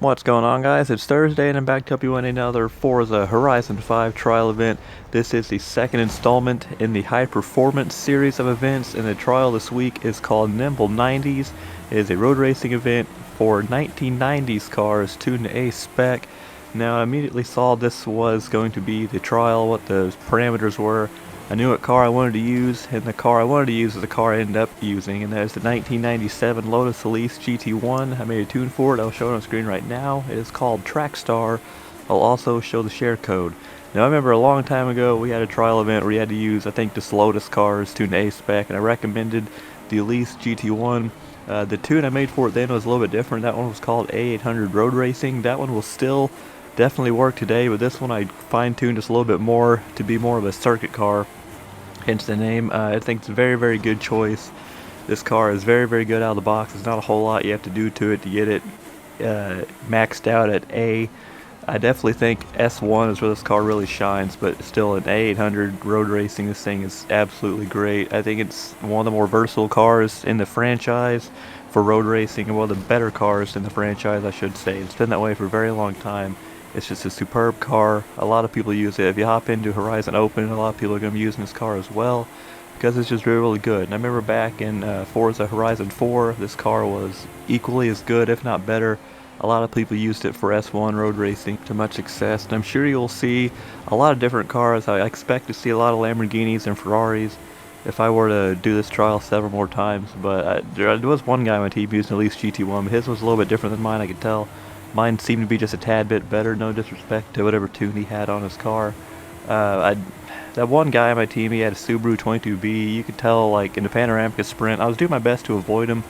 What's going on, guys? It's Thursday and I'm back to help you in another Forza Horizon 5 trial event. This is the second installment in the high performance series of events, and the trial this week is called Nimble 90s. It is a road racing event for 1990s cars tuned to A spec. Now I immediately saw this was going to be the trial, what the parameters were. I knew what car I wanted to use, and the car I wanted to use is the car I ended up using, and that is the 1997 Lotus Elise GT1. I made a tune for it. I'll show it on screen right now. It is called Trackstar. I'll also show the share code. Now I remember a long time ago we had a trial event where you had to use, I think, this Lotus cars tuned to A spec, and I recommended the Elise GT1. The tune I made for it then was a little bit different. That one was called A800 Road Racing. That one will still definitely work today, but this one I fine-tuned just a little bit more to be more of a circuit car, hence the name. I think it's a very, very good choice. This car is very, very good out of the box. There's not a whole lot you have to do to it to get it maxed out at A. I definitely think S1 is where this car really shines, but still an A800 road racing, this thing is absolutely great. I think it's one of the more versatile cars in the franchise for road racing, and one of the better cars in the franchise, I should say. It's been that way for a very long time. It's just a superb car. A lot of people use it. If you hop into Horizon Open, a lot of people are going to be using this car as well, because it's just really, really good. And I remember back in Forza Horizon 4, this car was equally as good, if not better. A lot of people used it for S1 road racing to much success, and I'm sure you'll see a lot of different cars. I expect to see a lot of Lamborghinis and Ferraris if I were to do this trial several more times. But there was one guy on my team using at least GT1, but his was a little bit different than mine, I could tell. Mine seemed to be just a tad bit better, no disrespect to whatever tune he had on his car. That one guy on my team, he had a Subaru 22B. You could tell, like, in the Panoramica Sprint, I was doing my best to avoid him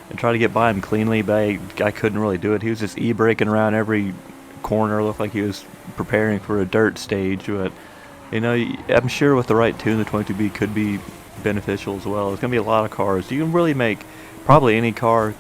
and try to get by him cleanly, but I couldn't really do it. He was just e-braking around every corner. Looked like he was preparing for a dirt stage, but, you know, I'm sure with the right tune, the 22B could be beneficial as well. There's going to be a lot of cars. You can really make probably any car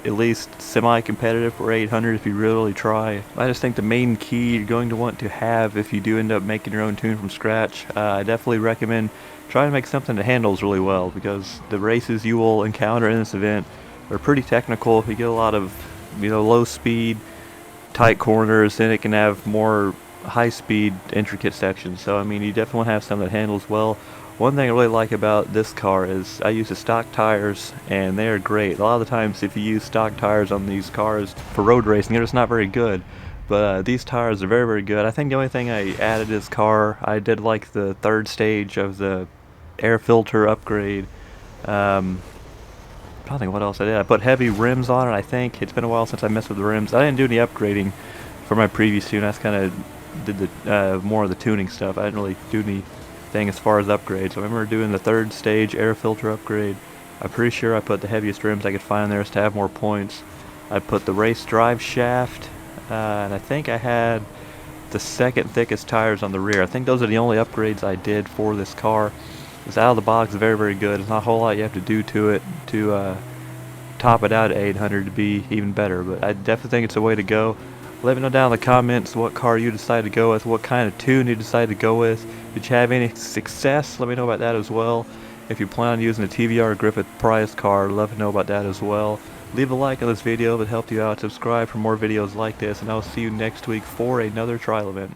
at least semi-competitive for 800 if you really try. I just think the main key you're going to want to have if you do end up making your own tune from scratch, I definitely recommend trying to make something that handles really well, because the races you will encounter in this event are pretty technical. You get a lot of, low speed, tight corners, then it can have more high speed, intricate sections. So I mean, you definitely want to have something that handles well. One thing I really like about this car is I use the stock tires, and they are great. A lot of the times if you use stock tires on these cars for road racing, they're just not very good. But these tires are very, very good. I think the only thing I added to this car, I did like the third stage of the air filter upgrade. I don't think what else I did. I put heavy rims on it, I think. It's been a while since I messed with the rims. I didn't do any upgrading for my previous tune. I just kind of did the more of the tuning stuff. I didn't really do anything as far as upgrades. So I remember doing the third stage air filter upgrade. I'm pretty sure I put the heaviest rims I could find there just to have more points. I put the race drive shaft, and I think I had the second thickest tires on the rear. I think those are the only upgrades I did for this car. It's out of the box, very, very good. There's not a whole lot you have to do to it to top it out at 800 to be even better, but I definitely think it's a way to go. Let me know down in the comments what car you decided to go with, what kind of tune you decided to go with. Did you have any success? Let me know about that as well. If you plan on using a TVR Griffith Price car, let me know about that as well. Leave a like on this video if it helped you out. Subscribe for more videos like this, and I'll see you next week for another trial event.